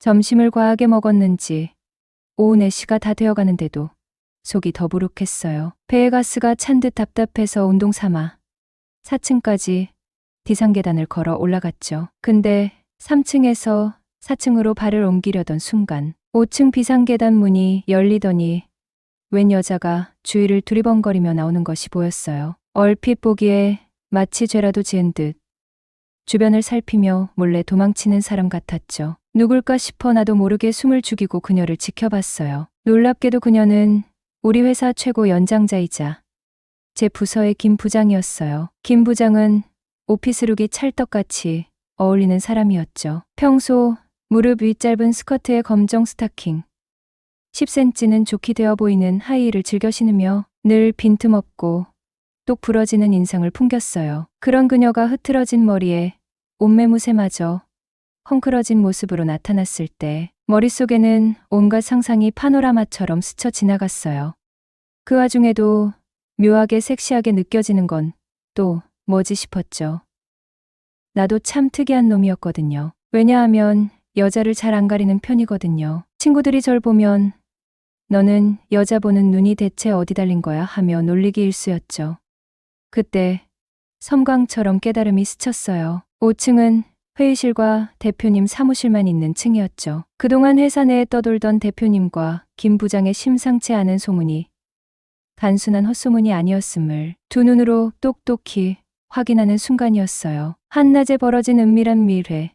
점심을 과하게 먹었는지 오후 4시가 다 되어가는데도 속이 더부룩했어요. 배에 가스가 찬 듯 답답해서 운동 삼아 4층까지 비상계단을 걸어 올라갔죠. 근데 3층에서 4층으로 발을 옮기려던 순간 5층 비상계단 문이 열리더니 웬 여자가 주위를 두리번거리며 나오는 것이 보였어요. 얼핏 보기에 마치 죄라도 지은 듯 주변을 살피며 몰래 도망치는 사람 같았죠. 누굴까 싶어 나도 모르게 숨을 죽이고 그녀를 지켜봤어요. 놀랍게도 그녀는 우리 회사 최고 연장자이자 제 부서의 김 부장이었어요. 김 부장은 오피스룩이 찰떡같이 어울리는 사람이었죠. 평소 무릎 위 짧은 스커트에 검정 스타킹, 10cm는 좋게 되어 보이는 하이힐을 즐겨 신으며 늘 빈틈없고 똑 부러지는 인상을 풍겼어요. 그런 그녀가 흐트러진 머리에 옷매무새마저 헝클어진 모습으로 나타났을 때 머릿속에는 온갖 상상이 파노라마처럼 스쳐 지나갔어요. 그 와중에도 묘하게 섹시하게 느껴지는 건 또 뭐지 싶었죠. 나도 참 특이한 놈이었거든요. 왜냐하면 여자를 잘 안 가리는 편이거든요. 친구들이 절 보면 너는 여자 보는 눈이 대체 어디 달린 거야 하며 놀리기 일쑤였죠. 그때 섬광처럼 깨달음이 스쳤어요. 5층은 회의실과 대표님 사무실만 있는 층이었죠. 그동안 회사 내에 떠돌던 대표님과 김 부장의 심상치 않은 소문이 단순한 헛소문이 아니었음을 두 눈으로 똑똑히 확인하는 순간이었어요. 한낮에 벌어진 은밀한 밀회.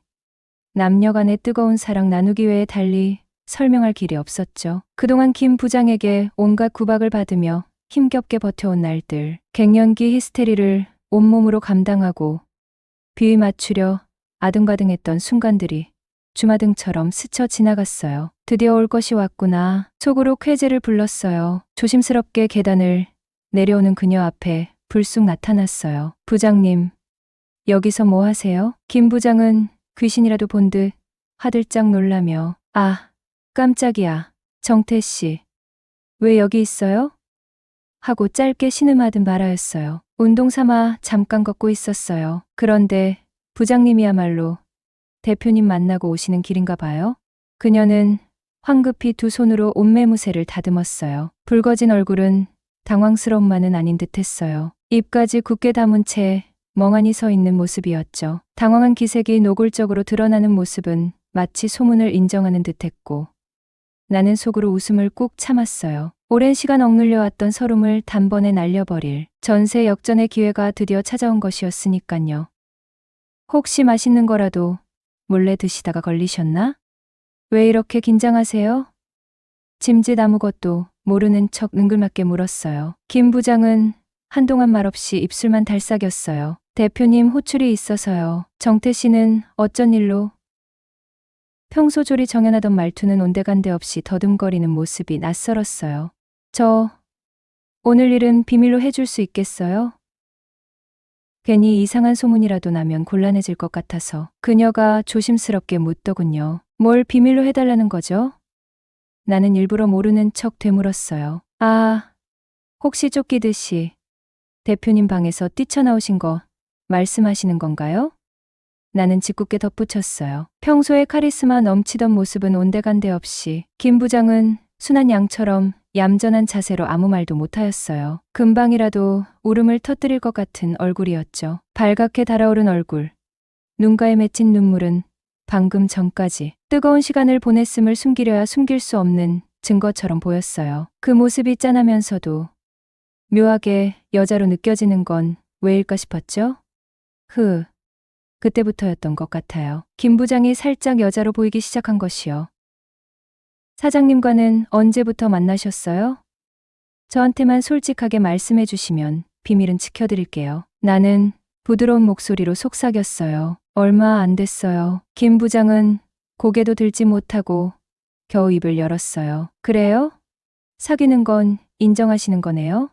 남녀 간의 뜨거운 사랑 나누기 외에 달리 설명할 길이 없었죠. 그동안 김 부장에게 온갖 구박을 받으며 힘겹게 버텨온 날들, 갱년기 히스테리를 온몸으로 감당하고 비위 맞추려 아등바등했던 순간들이 주마등처럼 스쳐 지나갔어요. 드디어 올 것이 왔구나. 속으로 쾌재를 불렀어요. 조심스럽게 계단을 내려오는 그녀 앞에 불쑥 나타났어요. 부장님, 여기서 뭐 하세요? 김 부장은 귀신이라도 본 듯 화들짝 놀라며 아, 깜짝이야. 정태 씨, 왜 여기 있어요? 하고 짧게 신음하듯 말하였어요. 운동 삼아 잠깐 걷고 있었어요. 그런데 부장님이야말로 대표님 만나고 오시는 길인가 봐요. 그녀는 황급히 두 손으로 옷매무새를 다듬었어요. 붉어진 얼굴은 당황스러움만은 아닌 듯했어요. 입까지 굳게 다문 채 멍하니 서 있는 모습이었죠. 당황한 기색이 노골적으로 드러나는 모습은 마치 소문을 인정하는 듯했고 나는 속으로 웃음을 꾹 참았어요. 오랜 시간 억눌려 왔던 서름을 단번에 날려버릴 전세 역전의 기회가 드디어 찾아온 것이었으니깐요. 혹시 맛있는 거라도 몰래 드시다가 걸리셨나? 왜 이렇게 긴장하세요? 짐짓 아무것도 모르는 척 능글맞게 물었어요. 김 부장은 한동안 말없이 입술만 달싹였어요. 대표님 호출이 있어서요. 정태 씨는 어쩐 일로? 평소 조리 정연하던 말투는 온데간데 없이 더듬거리는 모습이 낯설었어요. 저 오늘 일은 비밀로 해줄 수 있겠어요? 괜히 이상한 소문이라도 나면 곤란해질 것 같아서 그녀가 조심스럽게 묻더군요. 뭘 비밀로 해달라는 거죠? 나는 일부러 모르는 척 되물었어요. 아, 혹시 쫓기듯이 대표님 방에서 뛰쳐나오신 거 말씀하시는 건가요? 나는 짓궂게 덧붙였어요. 평소에 카리스마 넘치던 모습은 온데간데 없이 김 부장은 순한 양처럼 얌전한 자세로 아무 말도 못하였어요. 금방이라도 울음을 터뜨릴 것 같은 얼굴이었죠. 발갛게 달아오른 얼굴, 눈가에 맺힌 눈물은 방금 전까지 뜨거운 시간을 보냈음을 숨기려야 숨길 수 없는 증거처럼 보였어요. 그 모습이 짠하면서도 묘하게 여자로 느껴지는 건 왜일까 싶었죠? 그때부터였던 것 같아요. 김 부장이 살짝 여자로 보이기 시작한 것이요. 사장님과는 언제부터 만나셨어요? 저한테만 솔직하게 말씀해 주시면 비밀은 지켜드릴게요. 나는 부드러운 목소리로 속삭였어요. 얼마 안 됐어요. 김 부장은 고개도 들지 못하고 겨우 입을 열었어요. 그래요? 사귀는 건 인정하시는 거네요?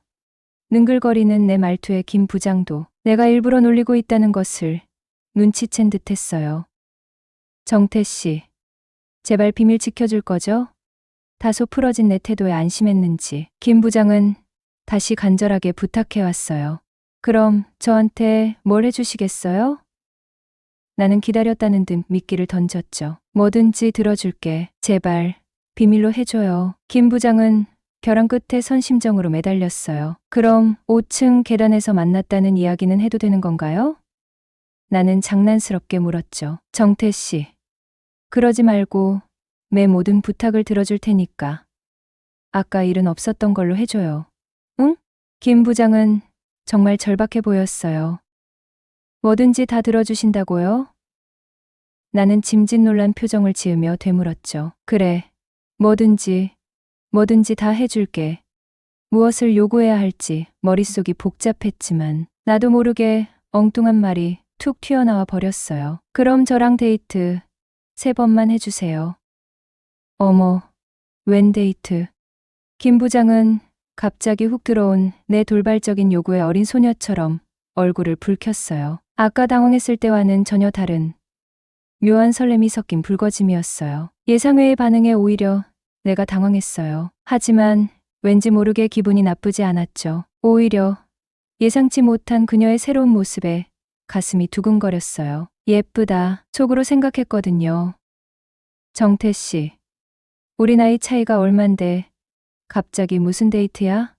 능글거리는 내 말투에 김 부장도 내가 일부러 놀리고 있다는 것을 눈치챈 듯했어요. 정태 씨, 제발 비밀 지켜줄 거죠? 다소 풀어진 내 태도에 안심했는지 김 부장은 다시 간절하게 부탁해왔어요. 그럼 저한테 뭘 해주시겠어요? 나는 기다렸다는 듯 미끼를 던졌죠. 뭐든지 들어줄게. 제발 비밀로 해줘요. 김 부장은 벼랑 끝에 선 심정으로 매달렸어요. 그럼 5층 계단에서 만났다는 이야기는 해도 되는 건가요? 나는 장난스럽게 물었죠. 정태 씨, 그러지 말고 내 모든 부탁을 들어줄 테니까 아까 일은 없었던 걸로 해줘요. 응? 김 부장은 정말 절박해 보였어요. 뭐든지 다 들어주신다고요? 나는 짐짓놀란 표정을 지으며 되물었죠. 그래, 뭐든지 다 해줄게. 무엇을 요구해야 할지 머릿속이 복잡했지만 나도 모르게 엉뚱한 말이 툭 튀어나와 버렸어요. 그럼 저랑 데이트 3번만 해주세요. 어머, 웬 데이트? 김 부장은 갑자기 훅 들어온 내 돌발적인 요구에 어린 소녀처럼 얼굴을 붉혔어요. 아까 당황했을 때와는 전혀 다른 묘한 설렘이 섞인 붉어짐이었어요. 예상외의 반응에 오히려 내가 당황했어요. 하지만 왠지 모르게 기분이 나쁘지 않았죠. 오히려 예상치 못한 그녀의 새로운 모습에 가슴이 두근거렸어요. 예쁘다, 속으로 생각했거든요. 정태 씨, 우리 나이 차이가 얼만데 갑자기 무슨 데이트야?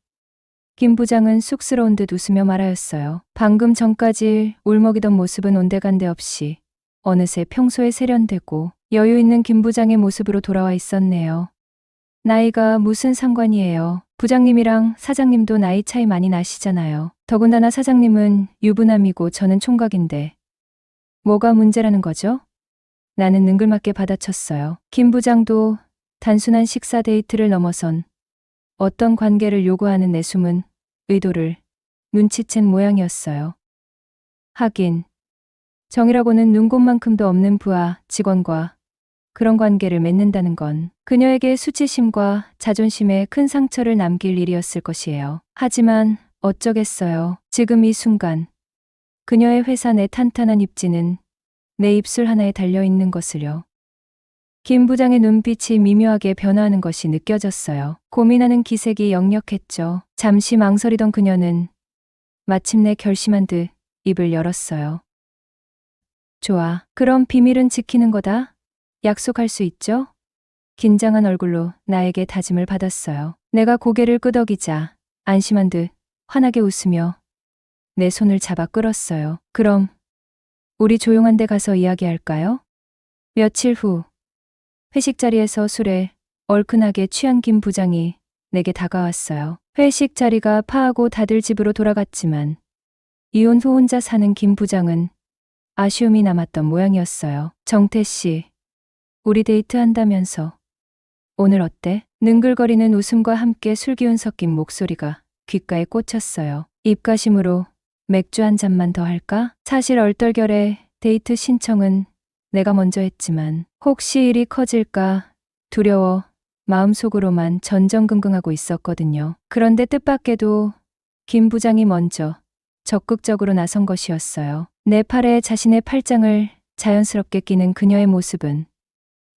김 부장은 쑥스러운 듯 웃으며 말하였어요. 방금 전까지 울먹이던 모습은 온데간데 없이 어느새 평소에 세련되고 여유 있는 김 부장의 모습으로 돌아와 있었네요. 나이가 무슨 상관이에요. 부장님이랑 사장님도 나이 차이 많이 나시잖아요. 더군다나 사장님은 유부남이고 저는 총각인데 뭐가 문제라는 거죠? 나는 능글맞게 받아쳤어요. 김 부장도 단순한 식사 데이트를 넘어선 어떤 관계를 요구하는 내 숨은 의도를 눈치챈 모양이었어요. 하긴 정이라고는 눈곱만큼도 없는 부하 직원과 그런 관계를 맺는다는 건 그녀에게 수치심과 자존심에 큰 상처를 남길 일이었을 것이에요. 하지만 어쩌겠어요. 지금 이 순간 그녀의 회사 내 탄탄한 입지는 내 입술 하나에 달려있는 것을요. 김 부장의 눈빛이 미묘하게 변화하는 것이 느껴졌어요. 고민하는 기색이 역력했죠. 잠시 망설이던 그녀는 마침내 결심한 듯 입을 열었어요. 좋아. 그럼 비밀은 지키는 거다. 약속할 수 있죠? 긴장한 얼굴로 나에게 다짐을 받았어요. 내가 고개를 끄덕이자 안심한 듯 환하게 웃으며 내 손을 잡아 끌었어요. 그럼 우리 조용한 데 가서 이야기할까요? 며칠 후 회식 자리에서 술에 얼큰하게 취한 김 부장이 내게 다가왔어요. 회식 자리가 파하고 다들 집으로 돌아갔지만 이혼 후 혼자 사는 김 부장은 아쉬움이 남았던 모양이었어요. 정태 씨, 우리 데이트한다면서 오늘 어때? 능글거리는 웃음과 함께 술기운 섞인 목소리가 귓가에 꽂혔어요. 입가심으로 맥주 한 잔만 더 할까? 사실 얼떨결에 데이트 신청은 내가 먼저 했지만 혹시 일이 커질까 두려워 마음속으로만 전전긍긍하고 있었거든요. 그런데 뜻밖에도 김 부장이 먼저 적극적으로 나선 것이었어요. 내 팔에 자신의 팔짱을 자연스럽게 끼는 그녀의 모습은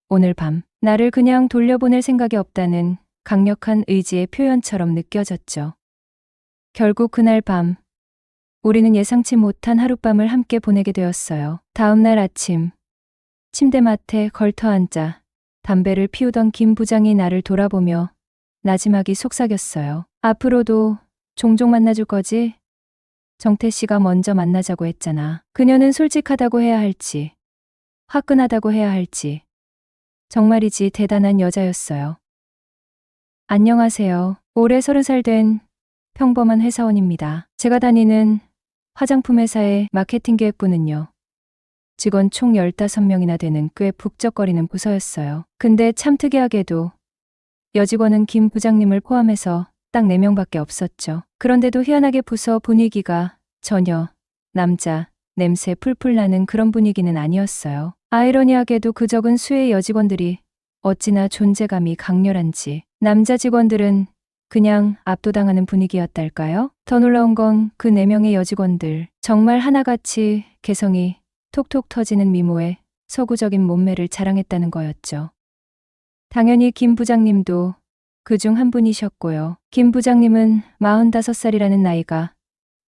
오늘 밤 나를 그냥 돌려보낼 생각이 없다는 강력한 의지의 표현처럼 느껴졌죠. 결국 그날 밤 우리는 예상치 못한 하룻밤을 함께 보내게 되었어요. 다음 날 아침 침대맡에 걸터앉아 담배를 피우던 김 부장이 나를 돌아보며 나지막이 속삭였어요. 앞으로도 종종 만나줄 거지? 정태 씨가 먼저 만나자고 했잖아. 그녀는 솔직하다고 해야 할지, 화끈하다고 해야 할지, 정말이지 대단한 여자였어요. 안녕하세요. 올해 30살 된 평범한 회사원입니다. 제가 다니는 화장품 회사의 마케팅 기획부는요. 직원 총 15명이나 되는 꽤 북적거리는 부서였어요. 근데 참 특이하게도 여직원은 김 부장님을 포함해서 딱 4명밖에 없었죠. 그런데도 희한하게 부서 분위기가 전혀 남자 냄새 풀풀 나는 그런 분위기는 아니었어요. 아이러니하게도 그 적은 수의 여직원들이 어찌나 존재감이 강렬한지 남자 직원들은 그냥 압도당하는 분위기였달까요? 더 놀라운 건 그 4명의 여직원들 정말 하나같이 개성이 톡톡 터지는 미모에 서구적인 몸매를 자랑했다는 거였죠. 당연히 김 부장님도 그중 한 분이셨고요. 김 부장님은 45살이라는 나이가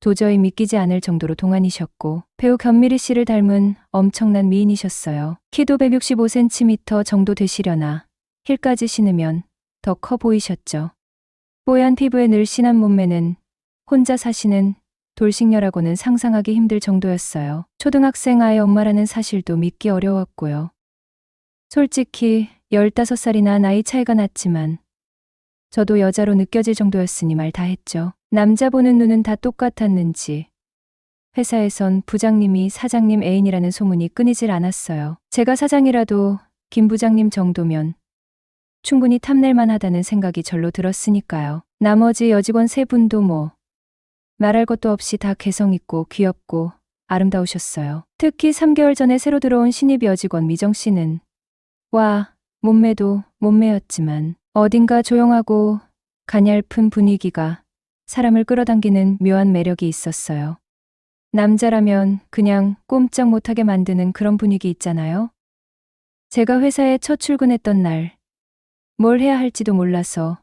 도저히 믿기지 않을 정도로 동안이셨고 배우 견미리 씨를 닮은 엄청난 미인이셨어요. 키도 165cm 정도 되시려나 힐까지 신으면 더 커 보이셨죠. 뽀얀 피부에 늘씬한 몸매는 혼자 사시는 돌싱녀라고는 상상하기 힘들 정도였어요. 초등학생 아이 엄마라는 사실도 믿기 어려웠고요. 솔직히 15살이나 나이 차이가 났지만 저도 여자로 느껴질 정도였으니 말 다 했죠. 남자 보는 눈은 다 똑같았는지 회사에선 부장님이 사장님 애인이라는 소문이 끊이질 않았어요. 제가 사장이라도 김 부장님 정도면 충분히 탐낼만 하다는 생각이 절로 들었으니까요. 나머지 여직원 3분도 뭐 말할 것도 없이 다 개성있고 귀엽고 아름다우셨어요. 특히 3개월 전에 새로 들어온 신입 여직원 미정 씨는 와, 몸매도 몸매였지만 어딘가 조용하고 가냘픈 분위기가 사람을 끌어당기는 묘한 매력이 있었어요. 남자라면 그냥 꼼짝 못하게 만드는 그런 분위기 있잖아요. 제가 회사에 첫 출근했던 날 뭘 해야 할지도 몰라서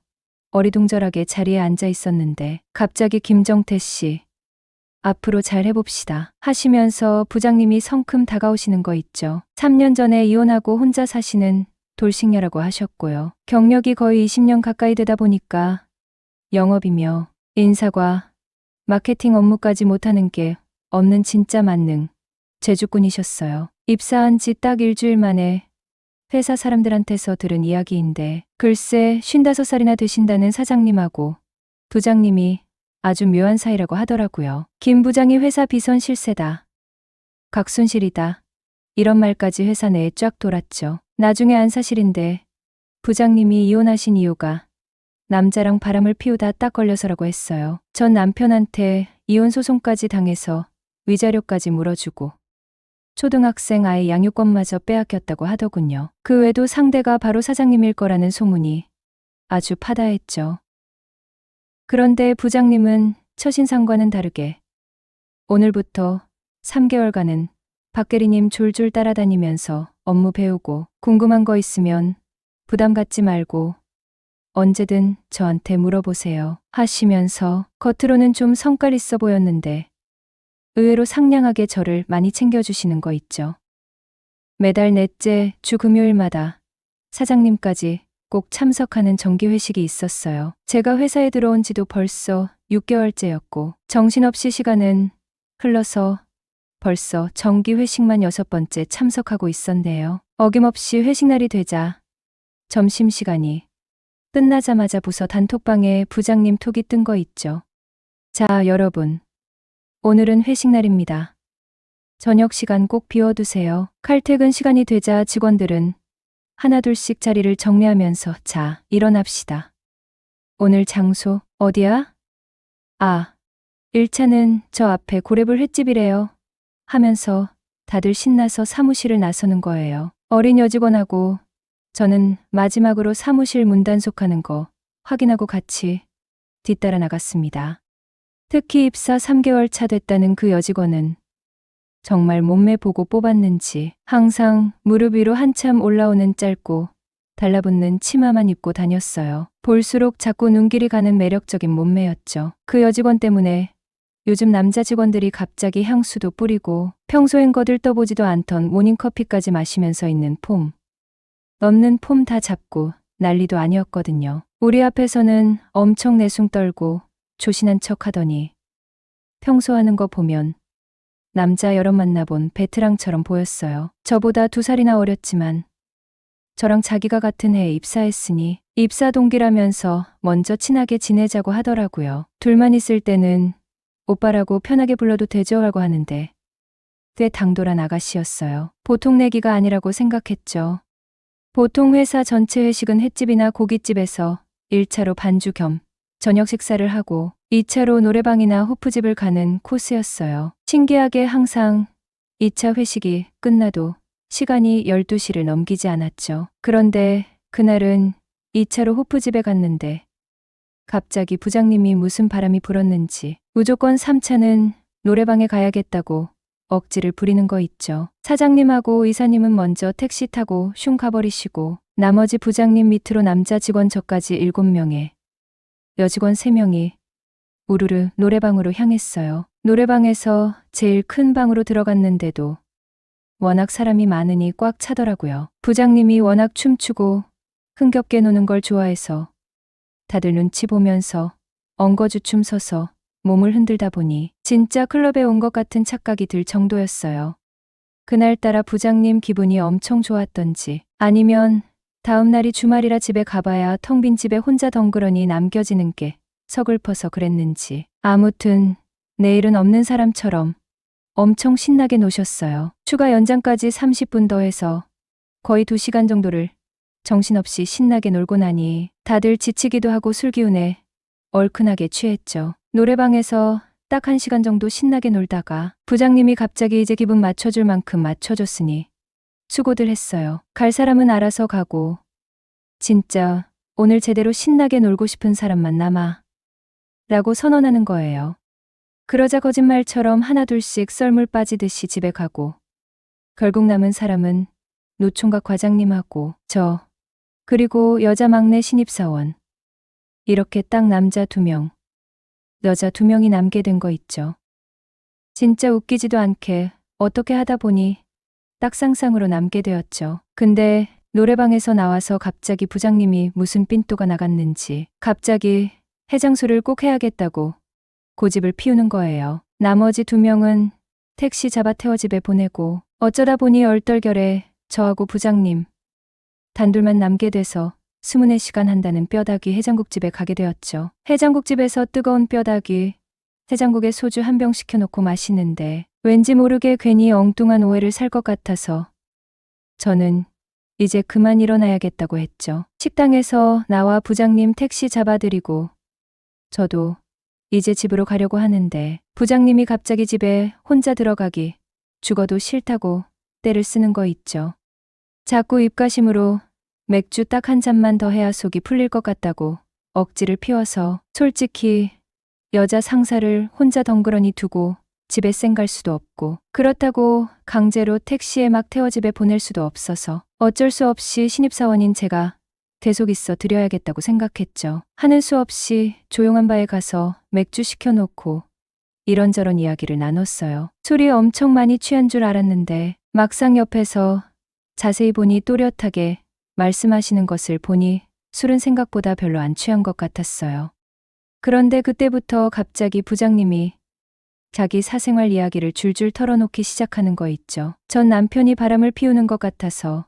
어리둥절하게 자리에 앉아 있었는데 갑자기 김정태 씨, 앞으로 잘 해봅시다 하시면서 부장님이 성큼 다가오시는 거 있죠. 3년 전에 이혼하고 혼자 사시는 돌싱녀라고 하셨고요. 경력이 거의 20년 가까이 되다 보니까 영업이며 인사과 마케팅 업무까지 못하는 게 없는 진짜 만능 제주꾼이셨어요. 입사한 지 딱 일주일 만에 회사 사람들한테서 들은 이야기인데 글쎄 55살이나 되신다는 사장님하고 부장님이 아주 묘한 사이라고 하더라고요. 김 부장이 회사 비선 실세다. 각순실이다. 이런 말까지 회사 내에 쫙 돌았죠. 나중에 안 사실인데 부장님이 이혼하신 이유가 남자랑 바람을 피우다 딱 걸려서라고 했어요. 전 남편한테 이혼 소송까지 당해서 위자료까지 물어주고 초등학생 아이 양육권마저 빼앗겼다고 하더군요. 그 외에도 상대가 바로 사장님일 거라는 소문이 아주 파다했죠. 그런데 부장님은 처신상과는 다르게 오늘부터 3개월간은 박계리님 졸졸 따라다니면서 업무 배우고 궁금한 거 있으면 부담 갖지 말고 언제든 저한테 물어보세요 하시면서 겉으로는 좀 성깔 있어 보였는데 의외로 상냥하게 저를 많이 챙겨주시는 거 있죠. 매달 넷째 주 금요일마다 사장님까지 꼭 참석하는 정기회식이 있었어요. 제가 회사에 들어온 지도 벌써 6개월째였고 정신없이 시간은 흘러서 벌써 정기회식만 6번째 참석하고 있었네요. 어김없이 회식날이 되자 점심시간이 끝나자마자 부서 단톡방에 부장님 톡이 뜬 거 있죠. 자, 여러분. 오늘은 회식날입니다. 저녁 시간 꼭 비워두세요. 칼퇴근 시간이 되자 직원들은 하나둘씩 자리를 정리하면서 자, 일어납시다. 오늘 장소 어디야? 아, 1차는 저 앞에 고래불 횟집이래요. 하면서 다들 신나서 사무실을 나서는 거예요. 어린 여직원하고 저는 마지막으로 사무실 문 단속하는 거 확인하고 같이 뒤따라 나갔습니다. 특히 입사 3개월 차 됐다는 그 여직원은 정말 몸매 보고 뽑았는지 항상 무릎 위로 한참 올라오는 짧고 달라붙는 치마만 입고 다녔어요. 볼수록 자꾸 눈길이 가는 매력적인 몸매였죠. 그 여직원 때문에 요즘 남자 직원들이 갑자기 향수도 뿌리고 평소엔 거들떠보지도 않던 모닝커피까지 마시면서 있는 폼. 넘는 폼 다 잡고 난리도 아니었거든요. 우리 앞에서는 엄청 내숭 떨고 조신한 척 하더니 평소 하는 거 보면 남자 여러 만나본 베테랑처럼 보였어요. 저보다 2살이나 어렸지만 저랑 자기가 같은 해에 입사했으니 입사 동기라면서 먼저 친하게 지내자고 하더라고요. 둘만 있을 때는 오빠라고 편하게 불러도 되죠 하고 하는데 꽤 당돌한 아가씨였어요. 보통 내기가 아니라고 생각했죠. 보통 회사 전체 회식은 횟집이나 고깃집에서 1차로 반주 겸 저녁 식사를 하고 2차로 노래방이나 호프집을 가는 코스였어요. 신기하게 항상 2차 회식이 끝나도 시간이 12시를 넘기지 않았죠. 그런데 그날은 2차로 호프집에 갔는데 갑자기 부장님이 무슨 바람이 불었는지 무조건 3차는 노래방에 가야겠다고 억지를 부리는 거 있죠. 사장님하고 이사님은 먼저 택시 타고 슝 가버리시고 나머지 부장님 밑으로 남자 직원 저까지 7명에 여직원 3명이 우르르 노래방으로 향했어요. 노래방에서 제일 큰 방으로 들어갔는데도 워낙 사람이 많으니 꽉 차더라고요. 부장님이 워낙 춤추고 흥겹게 노는 걸 좋아해서 다들 눈치 보면서 엉거주춤 서서 몸을 흔들다 보니 진짜 클럽에 온 것 같은 착각이 들 정도였어요. 그날따라 부장님 기분이 엄청 좋았던지 아니면 다음 날이 주말이라 집에 가봐야 텅 빈 집에 혼자 덩그러니 남겨지는 게 서글퍼서 그랬는지 아무튼 내일은 없는 사람처럼 엄청 신나게 노셨어요. 추가 연장까지 30분 더해서 거의 2시간 정도를 정신없이 신나게 놀고 나니 다들 지치기도 하고 술 기운에 얼큰하게 취했죠. 노래방에서 딱 1시간 정도 신나게 놀다가 부장님이 갑자기 이제 기분 맞춰줄 만큼 맞춰줬으니 수고들 했어요. 갈 사람은 알아서 가고 진짜 오늘 제대로 신나게 놀고 싶은 사람만 남아 라고 선언하는 거예요. 그러자 거짓말처럼 하나둘씩 썰물 빠지듯이 집에 가고 결국 남은 사람은 노총각 과장님하고 저 그리고 여자 막내 신입사원 이렇게 딱 남자 2명 여자 2명이 남게 된 거 있죠. 진짜 웃기지도 않게 어떻게 하다 보니 딱 상상으로 남게 되었죠. 근데 노래방에서 나와서 갑자기 부장님이 무슨 삔또가 나갔는지 갑자기 해장술을 꼭 해야겠다고 고집을 피우는 거예요. 나머지 2명은 택시 잡아 태워 집에 보내고 어쩌다 보니 얼떨결에 저하고 부장님 단둘만 남게 돼서 24시간 한다는 뼈다귀 해장국집에 가게 되었죠. 해장국집에서 뜨거운 뼈다귀 해장국에 소주 1병 시켜놓고 마시는데 왠지 모르게 괜히 엉뚱한 오해를 살 것 같아서 저는 이제 그만 일어나야겠다고 했죠. 식당에서 나와 부장님 택시 잡아드리고 저도 이제 집으로 가려고 하는데 부장님이 갑자기 집에 혼자 들어가기 죽어도 싫다고 떼를 쓰는 거 있죠. 자꾸 입가심으로 맥주 딱 1잔만 더 해야 속이 풀릴 것 같다고 억지를 피워서 솔직히 여자 상사를 혼자 덩그러니 두고 집에 쌩갈 수도 없고 그렇다고 강제로 택시에 막 태워 집에 보낼 수도 없어서 어쩔 수 없이 신입사원인 제가 대속 있어 드려야겠다고 생각했죠. 하는 수 없이 조용한 바에 가서 맥주 시켜놓고 이런저런 이야기를 나눴어요. 술이 엄청 많이 취한 줄 알았는데 막상 옆에서 자세히 보니 또렷하게 말씀하시는 것을 보니 술은 생각보다 별로 안 취한 것 같았어요. 그런데 그때부터 갑자기 부장님이 자기 사생활 이야기를 줄줄 털어놓기 시작하는 거 있죠. 전 남편이 바람을 피우는 것 같아서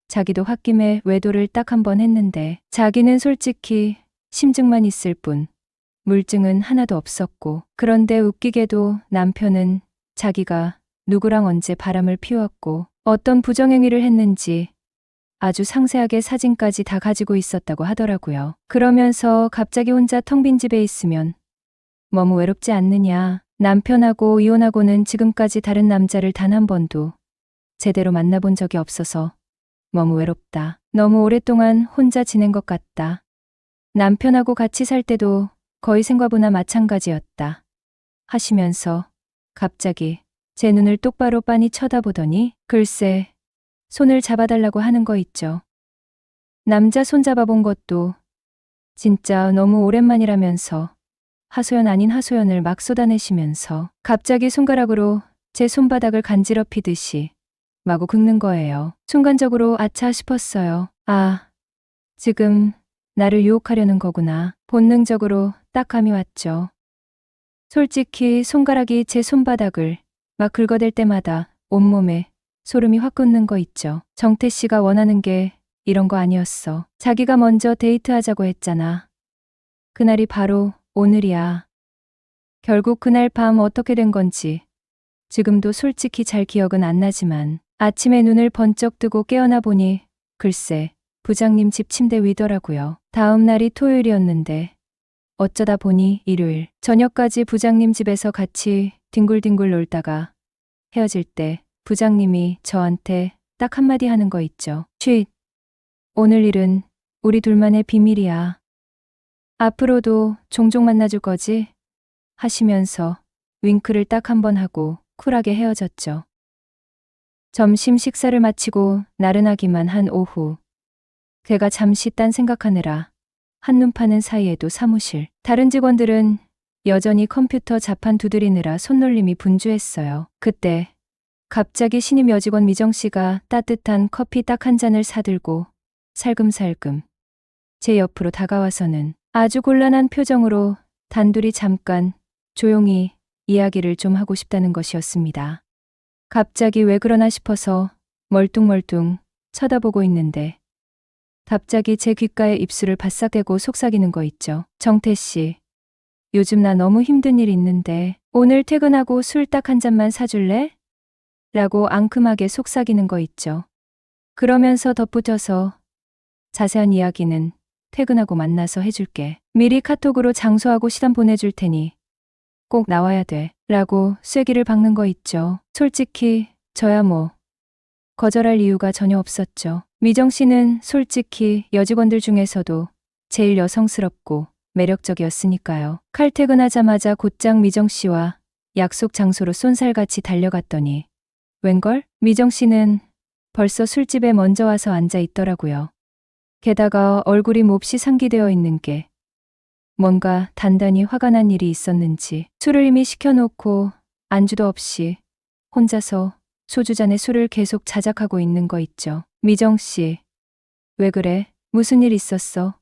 자기도 홧김에 외도를 딱 1번 했는데 자기는 솔직히 심증만 있을 뿐 물증은 하나도 없었고 그런데 웃기게도 남편은 자기가 누구랑 언제 바람을 피웠고 어떤 부정행위를 했는지 아주 상세하게 사진까지 다 가지고 있었다고 하더라고요. 그러면서 갑자기 혼자 텅 빈 집에 있으면 너무 외롭지 않느냐. 남편하고 이혼하고는 지금까지 다른 남자를 단 1번도 제대로 만나본 적이 없어서 너무 외롭다. 너무 오랫동안 혼자 지낸 것 같다. 남편하고 같이 살 때도 거의 생과부나 마찬가지였다. 하시면서 갑자기 제 눈을 똑바로 빤히 쳐다보더니 글쎄 손을 잡아달라고 하는 거 있죠. 남자 손 잡아본 것도 진짜 너무 오랜만이라면서 하소연 아닌 하소연을 막 쏟아내시면서 갑자기 손가락으로 제 손바닥을 간지럽히듯이 마구 긁는 거예요. 순간적으로 아차 싶었어요. 아, 지금 나를 유혹하려는 거구나. 본능적으로 딱 감이 왔죠. 솔직히 손가락이 제 손바닥을 막 긁어댈 때마다 온몸에 소름이 확 돋는 거 있죠. 정태 씨가 원하는 게 이런 거 아니었어. 자기가 먼저 데이트하자고 했잖아. 그날이 바로 오늘이야. 결국 그날 밤 어떻게 된 건지 지금도 솔직히 잘 기억은 안 나지만 아침에 눈을 번쩍 뜨고 깨어나 보니 글쎄 부장님 집 침대 위더라고요. 다음 날이 토요일이었는데 어쩌다 보니 일요일 저녁까지 부장님 집에서 같이 뒹굴뒹굴 놀다가 헤어질 때 부장님이 저한테 딱 한마디 하는 거 있죠. 쉿. 오늘 일은 우리 둘만의 비밀이야. 앞으로도 종종 만나줄 거지? 하시면서 윙크를 딱 1번 하고 쿨하게 헤어졌죠. 점심 식사를 마치고 나른하기만 한 오후. 제가 잠시 딴 생각하느라 한눈 파는 사이에도 사무실. 다른 직원들은 여전히 컴퓨터 자판 두드리느라 손놀림이 분주했어요. 그때 갑자기 신임 여직원 미정 씨가 따뜻한 커피 딱 한 잔을 사들고 살금살금 제 옆으로 다가와서는 아주 곤란한 표정으로 단둘이 잠깐 조용히 이야기를 좀 하고 싶다는 것이었습니다. 갑자기 왜 그러나 싶어서 멀뚱멀뚱 쳐다보고 있는데 갑자기 제 귓가에 입술을 바싹 대고 속삭이는 거 있죠. 정태 씨, 요즘 나 너무 힘든 일 있는데 오늘 퇴근하고 술 딱 한 잔만 사줄래? 라고 앙큼하게 속삭이는 거 있죠. 그러면서 덧붙여서 자세한 이야기는 퇴근하고 만나서 해줄게. 미리 카톡으로 장소하고 시간 보내줄 테니 꼭 나와야 돼. 라고 쐐기를 박는 거 있죠. 솔직히 저야 뭐 거절할 이유가 전혀 없었죠. 미정 씨는 솔직히 여직원들 중에서도 제일 여성스럽고 매력적이었으니까요. 칼퇴근하자마자 곧장 미정 씨와 약속 장소로 쏜살같이 달려갔더니 웬걸? 미정 씨는 벌써 술집에 먼저 와서 앉아 있더라고요. 게다가 얼굴이 몹시 상기되어 있는 게 뭔가 단단히 화가 난 일이 있었는지 술을 이미 시켜놓고 안주도 없이 혼자서 소주잔에 술을 계속 자작하고 있는 거 있죠. 미정 씨, 왜 그래? 무슨 일 있었어?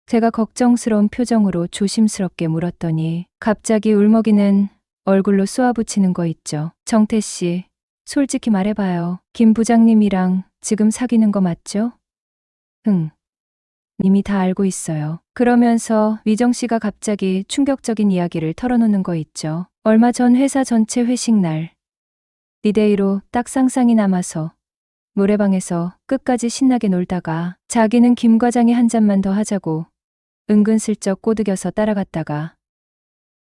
제가 걱정스러운 표정으로 조심스럽게 물었더니 갑자기 울먹이는 얼굴로 쏘아붙이는 거 있죠. 정태 씨, 솔직히 말해봐요. 김 부장님이랑 지금 사귀는 거 맞죠? 응. 이미 다 알고 있어요. 그러면서 미정 씨가 갑자기 충격적인 이야기를 털어놓는 거 있죠. 얼마 전 회사 전체 회식 날 리데이로 딱 쌍쌍이 남아서 노래방에서 끝까지 신나게 놀다가 자기는 김 과장이 한 잔만 더 하자고 은근슬쩍 꼬드겨서 따라갔다가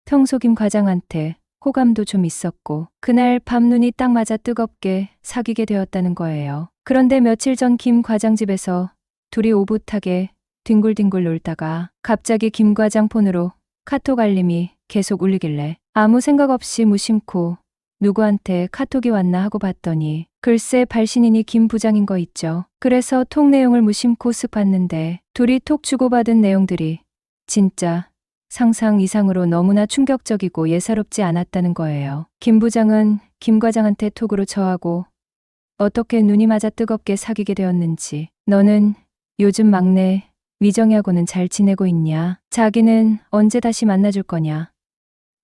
평소 김 과장한테 호감도 좀 있었고 그날 밤 눈이 딱 맞아 뜨겁게 사귀게 되었다는 거예요. 그런데 며칠 전 김 과장 집에서 둘이 오붓하게 뒹굴뒹굴 놀다가 갑자기 김 과장 폰으로 카톡 알림이 계속 울리길래 아무 생각 없이 무심코 누구한테 카톡이 왔나 하고 봤더니 글쎄 발신인이 김 부장인 거 있죠. 그래서 톡 내용을 무심코 쓱 봤는데 둘이 톡 주고받은 내용들이 진짜 상상 이상으로 너무나 충격적이고 예사롭지 않았다는 거예요. 김 부장은 김 과장한테 톡으로 저하고 어떻게 눈이 맞아 뜨겁게 사귀게 되었는지, 너는 요즘 막내 미정이하고는 잘 지내고 있냐, 자기는 언제 다시 만나줄 거냐,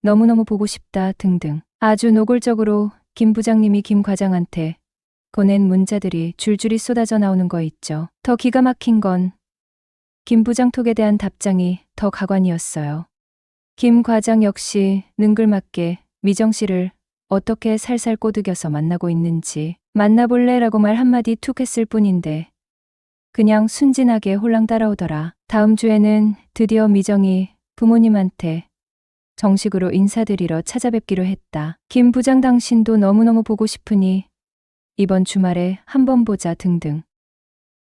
너무너무 보고 싶다 등등 아주 노골적으로 김 부장님이 김 과장한테 보낸 문자들이 줄줄이 쏟아져 나오는 거 있죠. 더 기가 막힌 건 김 부장 톡에 대한 답장이 더 가관이었어요. 김 과장 역시 능글맞게 미정 씨를 어떻게 살살 꼬드겨서 만나고 있는지 만나볼래라고 말 한마디 툭 했을 뿐인데 그냥 순진하게 홀랑 따라오더라. 다음 주에는 드디어 미정이 부모님한테 정식으로 인사드리러 찾아뵙기로 했다. 김 부장 당신도 너무너무 보고 싶으니 이번 주말에 한번 보자 등등.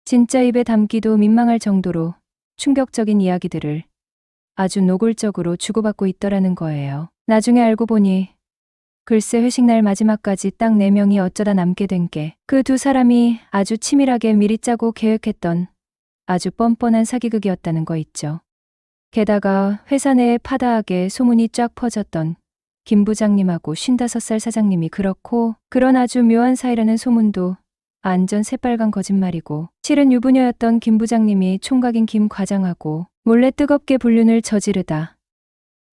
진짜 입에 담기도 민망할 정도로 충격적인 이야기들을 아주 노골적으로 주고받고 있더라는 거예요. 나중에 알고 보니 글쎄 회식 날 마지막까지 딱 4명이 어쩌다 남게 된 게 그 두 사람이 아주 치밀하게 미리 짜고 계획했던 아주 뻔뻔한 사기극이었다는 거 있죠. 게다가 회사 내에 파다하게 소문이 쫙 퍼졌던 김 부장님하고 55살 사장님이 그렇고 그런 아주 묘한 사이라는 소문도 완전 새빨간 거짓말이고 실은 유부녀였던 김 부장님이 총각인 김 과장하고 몰래 뜨겁게 불륜을 저지르다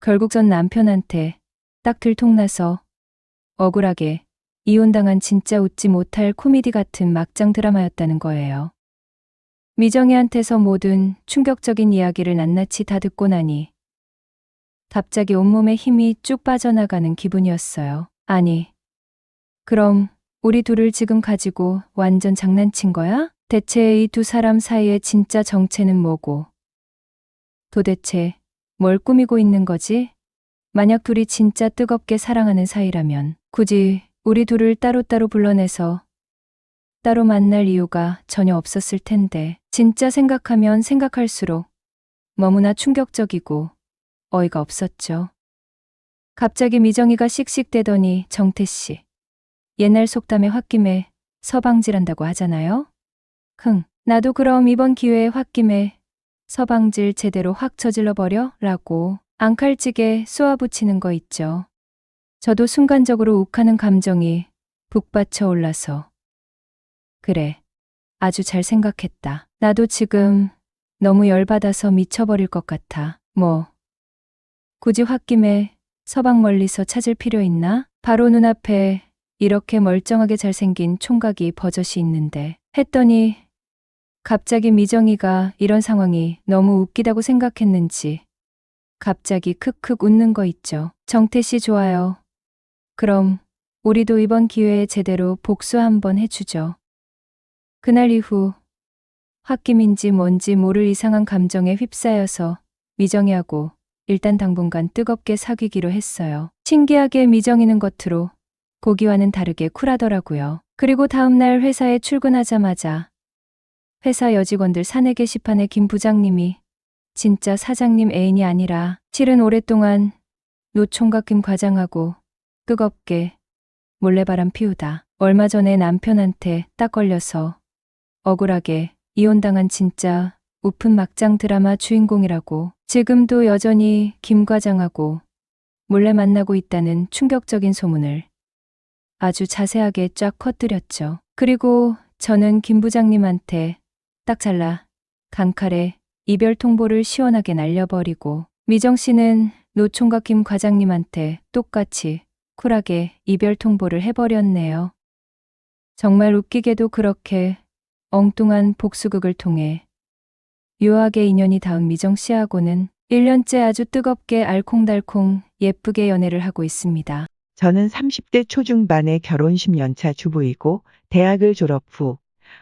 결국 전 남편한테 딱 들통나서 억울하게 이혼당한 진짜 웃지 못할 코미디 같은 막장 드라마였다는 거예요. 미정이한테서 모든 충격적인 이야기를 낱낱이 다 듣고 나니 갑자기 온몸에 힘이 쭉 빠져나가는 기분이었어요. 아니, 그럼 우리 둘을 지금 가지고 완전 장난친 거야? 대체 이 두 사람 사이의 진짜 정체는 뭐고? 도대체 뭘 꾸미고 있는 거지? 만약 둘이 진짜 뜨겁게 사랑하는 사이라면 굳이 우리 둘을 따로따로 불러내서 따로 만날 이유가 전혀 없었을 텐데 진짜 생각하면 생각할수록 너무나 충격적이고 어이가 없었죠. 갑자기 미정이가 씩씩대더니 정태 씨, 옛날 속담에 홧김에 서방질한다고 하잖아요? 나도 그럼 이번 기회에 홧김에 서방질 제대로 확 저질러 버려? 라고 앙칼찌게 쏘아붙이는 거 있죠. 저도 순간적으로 욱하는 감정이 북받쳐 올라서. 그래, 아주 잘 생각했다. 나도 지금 너무 열받아서 미쳐버릴 것 같아. 굳이 홧김에 서방 멀리서 찾을 필요 있나? 바로 눈앞에 이렇게 멀쩡하게 잘생긴 총각이 버젓이 있는데 했더니 갑자기 미정이가 이런 상황이 너무 웃기다고 생각했는지 갑자기 크크 웃는 거 있죠. 정태 씨 좋아요. 그럼 우리도 이번 기회에 제대로 복수 한번 해주죠. 그날 이후 홧김인지 뭔지 모를 이상한 감정에 휩싸여서 미정이하고 일단 당분간 뜨겁게 사귀기로 했어요. 신기하게 미정이는 겉으로 고기와는 다르게 쿨하더라고요. 그리고 다음날 회사에 출근하자마자 회사 여직원들 사내 게시판에 김 부장님이 진짜 사장님 애인이 아니라 실은 오랫동안 노총각 김 과장하고 뜨겁게 몰래바람 피우다 얼마 전에 남편한테 딱 걸려서 억울하게 이혼당한 진짜 우픈 막장 드라마 주인공이라고 지금도 여전히 김 과장하고 몰래 만나고 있다는 충격적인 소문을 아주 자세하게 쫙 퍼뜨렸죠. 그리고 저는 김 부장님한테 딱 잘라 강칼에 이별 통보를 시원하게 날려버리고 미정 씨는 노총각 김 과장님한테 똑같이 쿨하게 이별 통보를 해버렸네요. 정말 웃기게도 그렇게 엉뚱한 복수극을 통해 묘하게 인연이 닿은 미정 씨하고는 1년째 아주 뜨겁게 알콩달콩 예쁘게 연애를 하고 있습니다. 저는 30대 초중반의 결혼 10년차 주부이고 대학을 졸업 후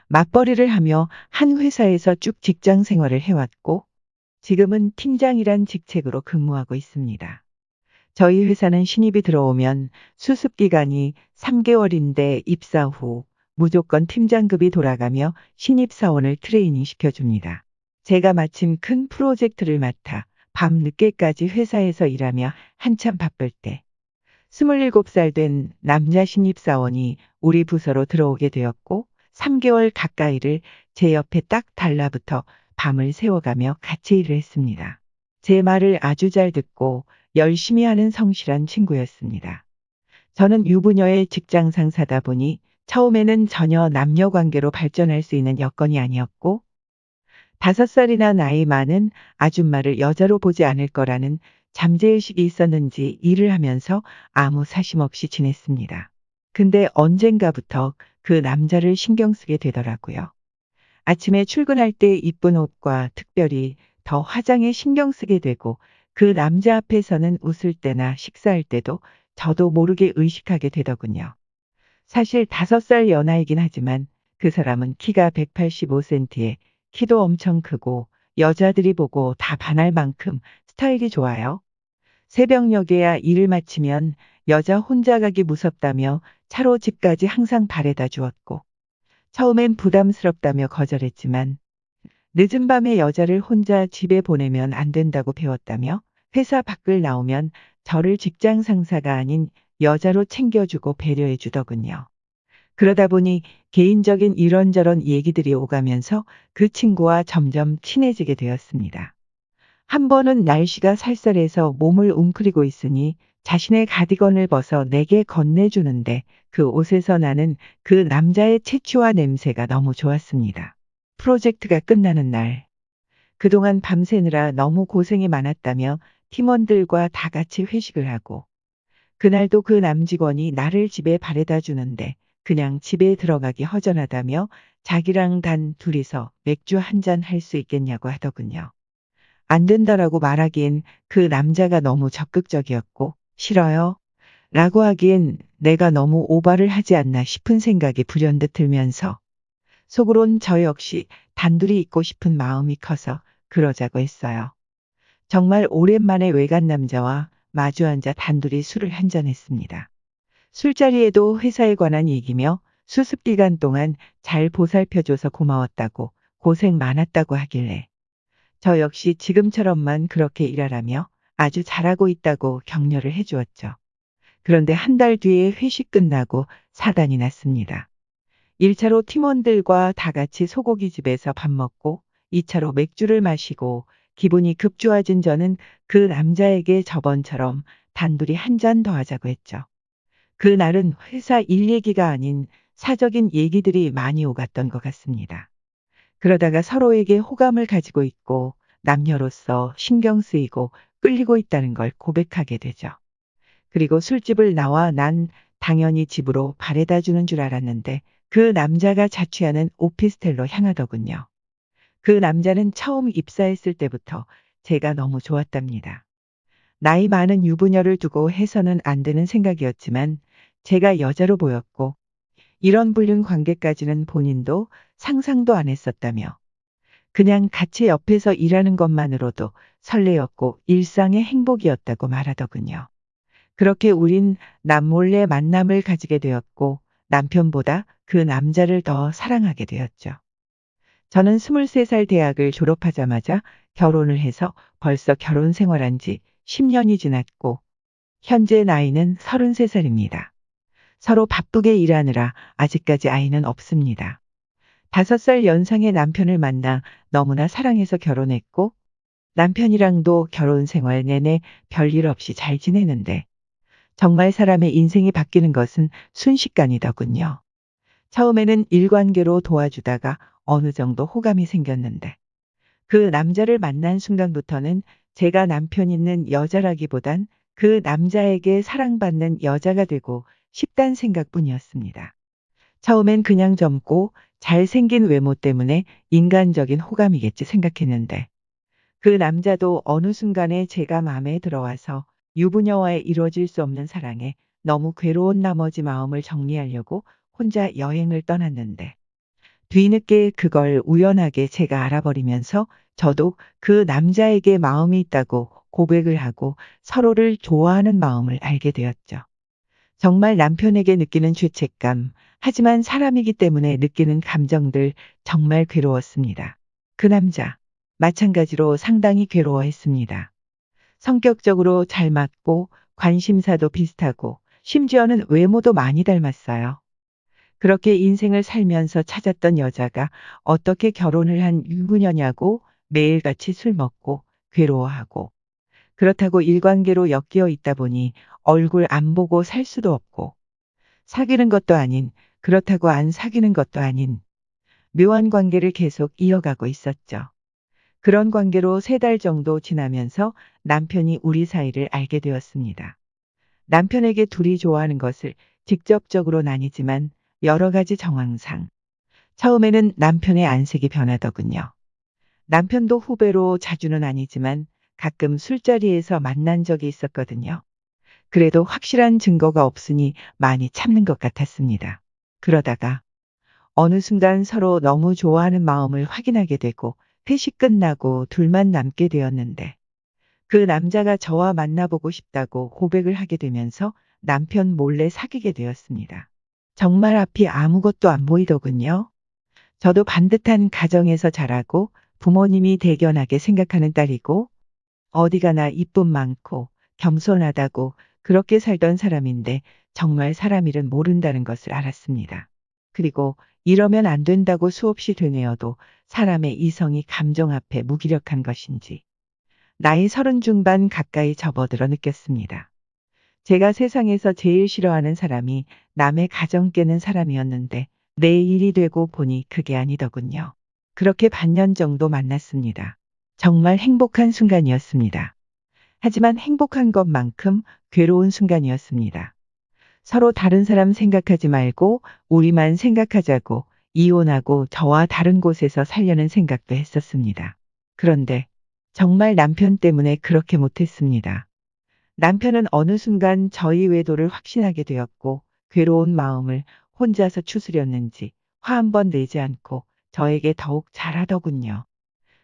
맞벌이를 하며 한 회사에서 쭉 직장 생활을 해왔고 지금은 팀장이란 직책으로 근무하고 있습니다. 저희 회사는 신입이 들어오면 수습 기간이 3개월인데 입사 후 무조건 팀장급이 돌아가며 신입사원을 트레이닝 시켜줍니다. 제가 마침 큰 프로젝트를 맡아 밤 늦게까지 회사에서 일하며 한참 바쁠 때 27살 된 남자 신입사원이 우리 부서로 들어오게 되었고 3개월 가까이를 제 옆에 딱 달라붙어 밤을 새워가며 같이 일을 했습니다. 제 말을 아주 잘 듣고 열심히 하는 성실한 친구였습니다. 저는 유부녀의 직장 상사다 보니 처음에는 전혀 남녀 관계로 발전할 수 있는 여건이 아니었고 5살이나 나이 많은 아줌마를 여자로 보지 않을 거라는 잠재의식이 있었는지 일을 하면서 아무 사심 없이 지냈습니다. 근데 언젠가부터 그 남자를 신경 쓰게 되더라고요. 아침에 출근할 때 이쁜 옷과 특별히 더 화장에 신경 쓰게 되고 그 남자 앞에서는 웃을 때나 식사할 때도 저도 모르게 의식하게 되더군요. 사실 5살 연하이긴 하지만 그 사람은 키가 185cm에 키도 엄청 크고 여자들이 보고 다 반할 만큼 스타일이 좋아요. 새벽녘에야 일을 마치면 여자 혼자 가기 무섭다며 차로 집까지 항상 바래다 주었고 처음엔 부담스럽다며 거절했지만 늦은 밤에 여자를 혼자 집에 보내면 안 된다고 배웠다며 회사 밖을 나오면 저를 직장 상사가 아닌 여자로 챙겨주고 배려해 주더군요. 그러다 보니 개인적인 이런저런 얘기들이 오가면서 그 친구와 점점 친해지게 되었습니다. 한 번은 날씨가 쌀쌀해서 몸을 웅크리고 있으니 자신의 가디건을 벗어 내게 건네주는데 그 옷에서 나는 그 남자의 체취와 냄새가 너무 좋았습니다. 프로젝트가 끝나는 날, 그동안 밤새느라 너무 고생이 많았다며 팀원들과 다 같이 회식을 하고 그날도 그 남직원이 나를 집에 바래다 주는데 그냥 집에 들어가기 허전하다며 자기랑 단 둘이서 맥주 한 잔 할 수 있겠냐고 하더군요. 안 된다라고 말하기엔 그 남자가 너무 적극적이었고 싫어요 라고 하기엔 내가 너무 오바를 하지 않나 싶은 생각이 불현듯 들면서 속으론 저 역시 단둘이 있고 싶은 마음이 커서 그러자고 했어요. 정말 오랜만에 외간 남자와 마주 앉아 단둘이 술을 한잔했습니다. 술자리에도 회사에 관한 얘기며 수습 기간 동안 잘 보살펴줘서 고마웠다고 고생 많았다고 하길래 저 역시 지금처럼만 그렇게 일하라며 아주 잘하고 있다고 격려를 해주었죠. 그런데 한 달 뒤에 회식 끝나고 사단이 났습니다. 1차로 팀원들과 다 같이 소고기 집에서 밥 먹고 2차로 맥주를 마시고 기분이 급 좋아진 저는 그 남자에게 저번처럼 단둘이 한 잔 더 하자고 했죠. 그날은 회사 일 얘기가 아닌 사적인 얘기들이 많이 오갔던 것 같습니다. 그러다가 서로에게 호감을 가지고 있고 남녀로서 신경 쓰이고 끌리고 있다는 걸 고백하게 되죠. 그리고 술집을 나와 난 당연히 집으로 바래다 주는 줄 알았는데 그 남자가 자취하는 오피스텔로 향하더군요. 그 남자는 처음 입사했을 때부터 제가 너무 좋았답니다. 나이 많은 유부녀를 두고 해서는 안 되는 생각이었지만 제가 여자로 보였고 이런 불륜 관계까지는 본인도 상상도 안 했었다며 그냥 같이 옆에서 일하는 것만으로도 설레였고 일상의 행복이었다고 말하더군요. 그렇게 우린 남몰래 만남을 가지게 되었고 남편보다 그 남자를 더 사랑하게 되었죠. 저는 23살 대학을 졸업하자마자 결혼을 해서 벌써 결혼 생활한 지 10년이 지났고 현재 나이는 33살입니다. 서로 바쁘게 일하느라 아직까지 아이는 없습니다. 5살 연상의 남편을 만나 너무나 사랑해서 결혼했고 남편이랑도 결혼 생활 내내 별일 없이 잘 지내는데 정말 사람의 인생이 바뀌는 것은 순식간이더군요. 처음에는 일관계로 도와주다가 어느 정도 호감이 생겼는데 그 남자를 만난 순간부터는 제가 남편 있는 여자라기보단 그 남자에게 사랑받는 여자가 되고 싶단 생각뿐이었습니다. 처음엔 그냥 젊고 잘생긴 외모 때문에 인간적인 호감이겠지 생각했는데 그 남자도 어느 순간에 제가 마음에 들어와서 유부녀와의 이루어질 수 없는 사랑에 너무 괴로운 나머지 마음을 정리하려고 혼자 여행을 떠났는데 뒤늦게 그걸 우연하게 제가 알아버리면서 저도 그 남자에게 마음이 있다고 고백을 하고 서로를 좋아하는 마음을 알게 되었죠. 정말 남편에게 느끼는 죄책감, 하지만 사람이기 때문에 느끼는 감정들 정말 괴로웠습니다. 그 남자, 마찬가지로 상당히 괴로워했습니다. 성격적으로 잘 맞고 관심사도 비슷하고 심지어는 외모도 많이 닮았어요. 그렇게 인생을 살면서 찾았던 여자가 어떻게 결혼을 한 유부녀냐고 매일같이 술 먹고 괴로워하고 그렇다고 일관계로 엮여 있다 보니 얼굴 안 보고 살 수도 없고 사귀는 것도 아닌 그렇다고 안 사귀는 것도 아닌 묘한 관계를 계속 이어가고 있었죠. 그런 관계로 3달 정도 지나면서 남편이 우리 사이를 알게 되었습니다. 남편에게 둘이 좋아하는 것을 직접적으로는 아니지만 여러 가지 정황상 처음에는 남편의 안색이 변하더군요. 남편도 후배로 자주는 아니지만 가끔 술자리에서 만난 적이 있었거든요. 그래도 확실한 증거가 없으니 많이 참는 것 같았습니다. 그러다가 어느 순간 서로 너무 좋아하는 마음을 확인하게 되고 회식 끝나고 둘만 남게 되었는데 그 남자가 저와 만나보고 싶다고 고백을 하게 되면서 남편 몰래 사귀게 되었습니다. 정말 앞이 아무것도 안 보이더군요. 저도 반듯한 가정에서 자라고 부모님이 대견하게 생각하는 딸이고 어디 가나 이쁨 많고 겸손하다고 그렇게 살던 사람인데 정말 사람 일은 모른다는 것을 알았습니다. 그리고 이러면 안 된다고 수없이 되뇌어도 사람의 이성이 감정 앞에 무기력한 것인지 나이 30 중반 가까이 접어들어 느꼈습니다. 제가 세상에서 제일 싫어하는 사람이 남의 가정 깨는 사람이었는데 내 일이 되고 보니 그게 아니더군요. 그렇게 반년 정도 만났습니다. 정말 행복한 순간이었습니다. 하지만 행복한 것만큼 괴로운 순간이었습니다. 서로 다른 사람 생각하지 말고 우리만 생각하자고 이혼하고 저와 다른 곳에서 살려는 생각도 했었습니다. 그런데 정말 남편 때문에 그렇게 못했습니다. 남편은 어느 순간 저희 외도를 확신하게 되었고 괴로운 마음을 혼자서 추스렸는지 화 한 번 내지 않고 저에게 더욱 잘하더군요.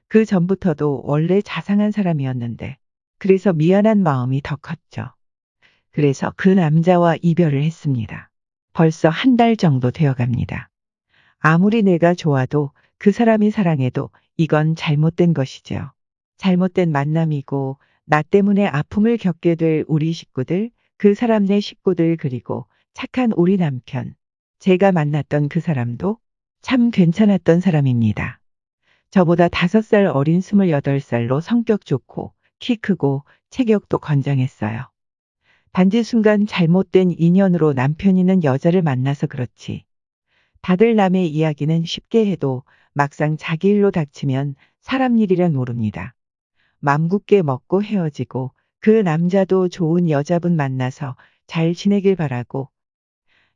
그 전부터도 원래 자상한 사람이었는데 그래서 미안한 마음이 더 컸죠. 그래서 그 남자와 이별을 했습니다. 벌써 1달 정도 되어갑니다. 아무리 내가 좋아도 그 사람이 사랑해도 이건 잘못된 것이죠. 잘못된 만남이고 나 때문에 아픔을 겪게 될 우리 식구들, 그 사람네 식구들 그리고 착한 우리 남편. 제가 만났던 그 사람도 참 괜찮았던 사람입니다. 저보다 5살 어린 28살로 성격 좋고 키 크고 체격도 건장했어요. 단지 순간 잘못된 인연으로 남편이는 여자를 만나서 그렇지. 다들 남의 이야기는 쉽게 해도 막상 자기 일로 닥치면 사람 일이란 모릅니다. 맘 굳게 먹고 헤어지고 그 남자도 좋은 여자분 만나서 잘 지내길 바라고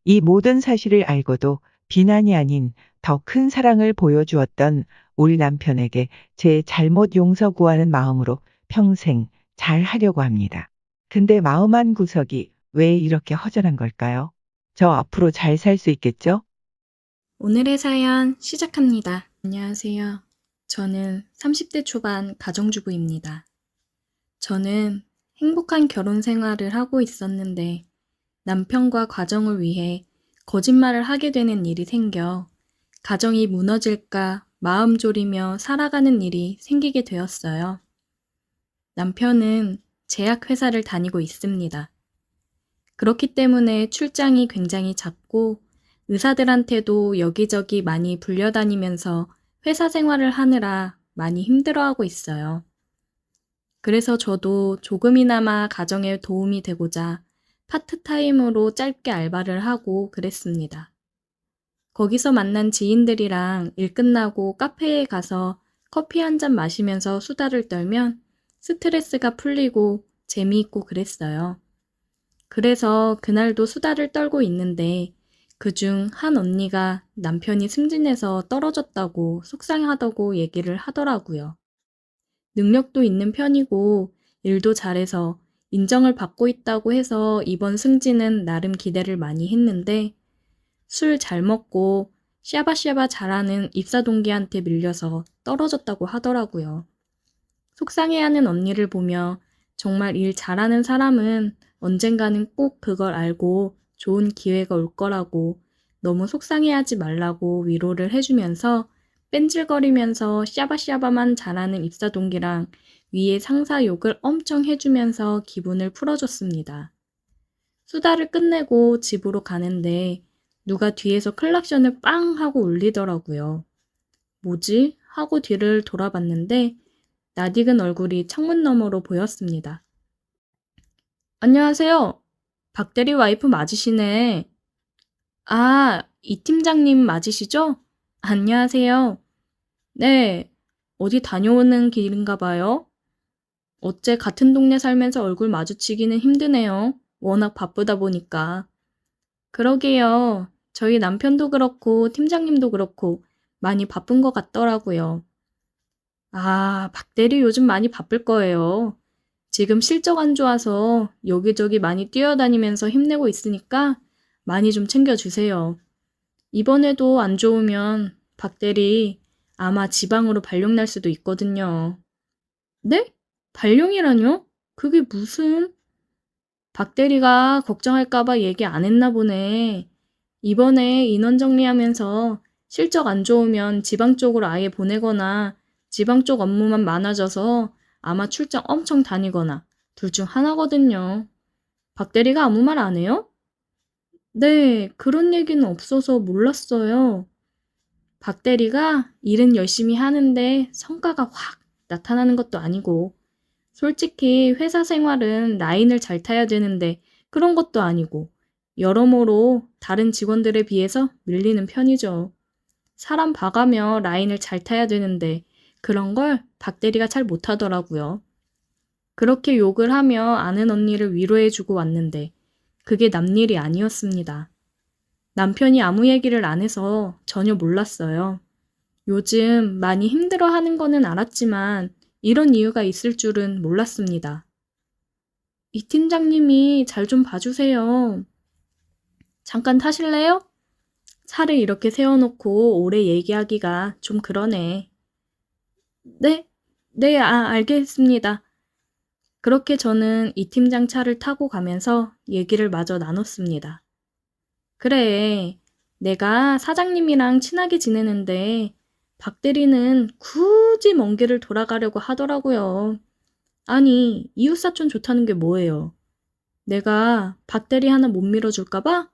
이 모든 사실을 알고도 비난이 아닌 더 큰 사랑을 보여주었던 우리 남편에게 제 잘못 용서 구하는 마음으로 평생 잘 하려고 합니다. 근데 마음 한 구석이 왜 이렇게 허전한 걸까요? 저 앞으로 잘 살 수 있겠죠? 오늘의 사연 시작합니다. 안녕하세요. 저는 30대 초반 가정주부입니다. 저는 행복한 결혼 생활을 하고 있었는데 남편과 가정을 위해 거짓말을 하게 되는 일이 생겨 가정이 무너질까 마음 졸이며 살아가는 일이 생기게 되었어요. 남편은 제약회사를 다니고 있습니다. 그렇기 때문에 출장이 굉장히 잦고 의사들한테도 여기저기 많이 불려다니면서 회사 생활을 하느라 많이 힘들어하고 있어요. 그래서 저도 조금이나마 가정에 도움이 되고자 파트타임으로 짧게 알바를 하고 그랬습니다. 거기서 만난 지인들이랑 일 끝나고 카페에 가서 커피 한 잔 마시면서 수다를 떨면 스트레스가 풀리고 재미있고 그랬어요. 그래서 그날도 수다를 떨고 있는데 그중 한 언니가 남편이 승진해서 떨어졌다고 속상하다고 얘기를 하더라고요. 능력도 있는 편이고 일도 잘해서 인정을 받고 있다고 해서 이번 승진은 나름 기대를 많이 했는데 술 잘 먹고 샤바샤바 잘하는 입사 동기한테 밀려서 떨어졌다고 하더라고요. 속상해하는 언니를 보며 정말 일 잘하는 사람은 언젠가는 꼭 그걸 알고 좋은 기회가 올 거라고 너무 속상해하지 말라고 위로를 해주면서 뺀질거리면서 샤바샤바만 잘하는 입사 동기랑 위에 상사 욕을 엄청 해주면서 기분을 풀어줬습니다. 수다를 끝내고 집으로 가는데 누가 뒤에서 클락션을 빵 하고 울리더라고요. 뭐지? 하고 뒤를 돌아봤는데 낯익은 얼굴이 창문 너머로 보였습니다. 안녕하세요. 박대리 와이프 맞으시네. 아, 이 팀장님 맞으시죠? 안녕하세요. 네, 어디 다녀오는 길인가 봐요. 어째 같은 동네 살면서 얼굴 마주치기는 힘드네요. 워낙 바쁘다 보니까. 그러게요. 저희 남편도 그렇고 팀장님도 그렇고 많이 바쁜 것 같더라고요. 아, 박대리 요즘 많이 바쁠 거예요. 지금 실적 안 좋아서 여기저기 많이 뛰어다니면서 힘내고 있으니까 많이 좀 챙겨주세요. 이번에도 안 좋으면 박대리 아마 지방으로 발령 날 수도 있거든요. 네? 발령이라뇨? 그게 무슨? 박대리가 걱정할까봐 얘기 안 했나 보네. 이번에 인원 정리하면서 실적 안 좋으면 지방 쪽으로 아예 보내거나 지방 쪽 업무만 많아져서 아마 출장 엄청 다니거나 둘 중 하나거든요. 박대리가 아무 말 안 해요? 네, 그런 얘기는 없어서 몰랐어요. 박대리가 일은 열심히 하는데 성과가 확 나타나는 것도 아니고 솔직히 회사 생활은 라인을 잘 타야 되는데 그런 것도 아니고 여러모로 다른 직원들에 비해서 밀리는 편이죠. 사람 봐가며 라인을 잘 타야 되는데 그런 걸 박대리가 잘 못하더라고요. 그렇게 욕을 하며 아는 언니를 위로해주고 왔는데 그게 남일이 아니었습니다. 남편이 아무 얘기를 안 해서 전혀 몰랐어요. 요즘 많이 힘들어하는 거는 알았지만 이런 이유가 있을 줄은 몰랐습니다. 이 팀장님이 잘 좀 봐주세요. 잠깐 타실래요? 차를 이렇게 세워놓고 오래 얘기하기가 좀 그러네. 네? 네, 알겠습니다. 그렇게 저는 이 팀장 차를 타고 가면서 얘기를 마저 나눴습니다. 그래, 내가 사장님이랑 친하게 지내는데 박 대리는 굳이 먼 길을 돌아가려고 하더라고요. 아니, 이웃사촌 좋다는 게 뭐예요? 내가 박 대리 하나 못 밀어줄까 봐?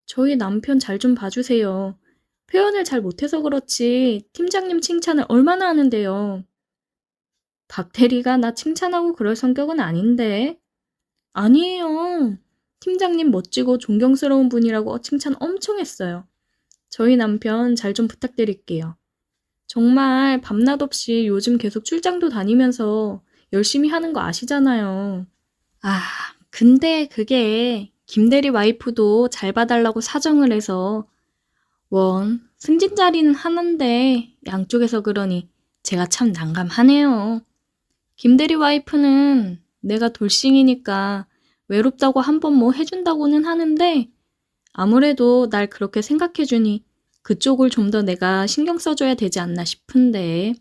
저희 남편 잘 좀 봐주세요. 표현을 잘 못해서 그렇지 팀장님 칭찬을 얼마나 하는데요. 박 대리가 나 칭찬하고 그럴 성격은 아닌데. 아니에요. 팀장님 멋지고 존경스러운 분이라고 칭찬 엄청 했어요. 저희 남편 잘 좀 부탁드릴게요. 정말 밤낮 없이 요즘 계속 출장도 다니면서 열심히 하는 거 아시잖아요. 아, 근데 그게 김대리 와이프도 잘 봐달라고 사정을 해서 승진 자리는 하나인데 양쪽에서 그러니 제가 참 난감하네요. 김대리 와이프는 내가 돌싱이니까 외롭다고 한번 뭐 해준다고는 하는데 아무래도 날 그렇게 생각해주니 그쪽을 좀 더 내가 신경 써줘야 되지 않나 싶은데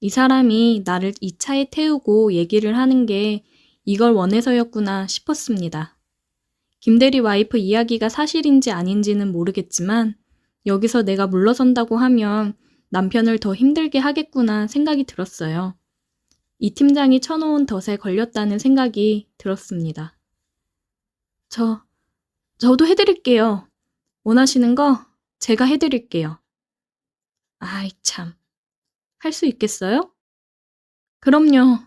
이 사람이 나를 이 차에 태우고 얘기를 하는 게 이걸 원해서였구나 싶었습니다. 김대리 와이프 이야기가 사실인지 아닌지는 모르겠지만 여기서 내가 물러선다고 하면 남편을 더 힘들게 하겠구나 생각이 들었어요. 이 팀장이 쳐놓은 덫에 걸렸다는 생각이 들었습니다. 저도 해드릴게요. 원하시는 거 제가 해드릴게요. 아이 참, 할 수 있겠어요? 그럼요.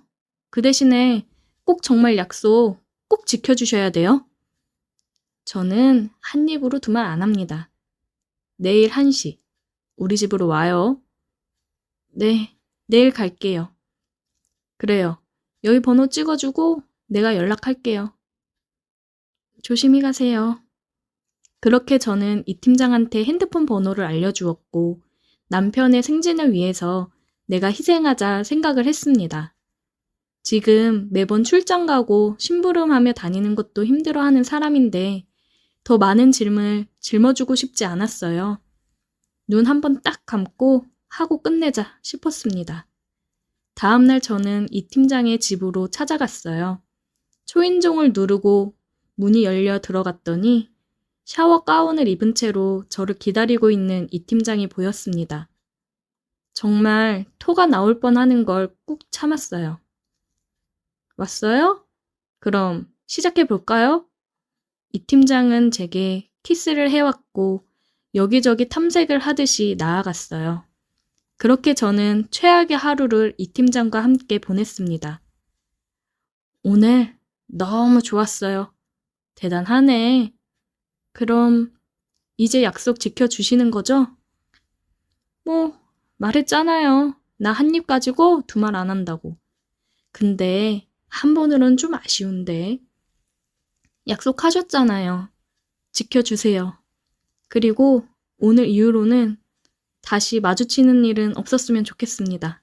그 대신에 꼭 정말 약속 꼭 지켜주셔야 돼요. 저는 한 입으로 두 말 안 합니다. 내일 1시 우리 집으로 와요. 네, 내일 갈게요. 그래요. 여기 번호 찍어주고 내가 연락할게요. 조심히 가세요. 그렇게 저는 이 팀장한테 핸드폰 번호를 알려주었고 남편의 승진을 위해서 내가 희생하자 생각을 했습니다. 지금 매번 출장 가고 심부름하며 다니는 것도 힘들어하는 사람인데 더 많은 짐을 짊어주고 싶지 않았어요. 눈 한번 딱 감고 하고 끝내자 싶었습니다. 다음날 저는 이 팀장의 집으로 찾아갔어요. 초인종을 누르고 문이 열려 들어갔더니 샤워 가운을 입은 채로 저를 기다리고 있는 이 팀장이 보였습니다. 정말 토가 나올 뻔하는 걸 꾹 참았어요. 왔어요? 그럼 시작해 볼까요? 이 팀장은 제게 키스를 해왔고 여기저기 탐색을 하듯이 나아갔어요. 그렇게 저는 최악의 하루를 이 팀장과 함께 보냈습니다. 오늘 너무 좋았어요. 대단하네. 그럼 이제 약속 지켜주시는 거죠? 말했잖아요. 나 한 입 가지고 두 말 안 한다고. 근데 한 번으론 좀 아쉬운데. 약속하셨잖아요. 지켜주세요. 그리고 오늘 이후로는 다시 마주치는 일은 없었으면 좋겠습니다.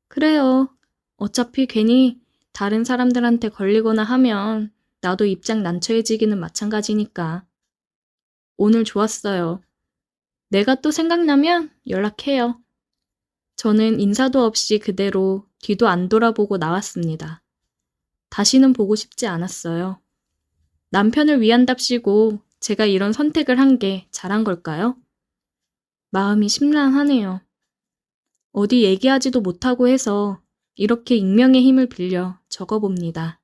그래요. 어차피 괜히 다른 사람들한테 걸리거나 하면 나도 입장 난처해지기는 마찬가지니까. 오늘 좋았어요. 내가 또 생각나면 연락해요. 저는 인사도 없이 그대로 뒤도 안 돌아보고 나왔습니다. 다시는 보고 싶지 않았어요. 남편을 위한답시고 제가 이런 선택을 한 게 잘한 걸까요? 마음이 심란하네요. 어디 얘기하지도 못하고 해서 이렇게 익명의 힘을 빌려 적어봅니다.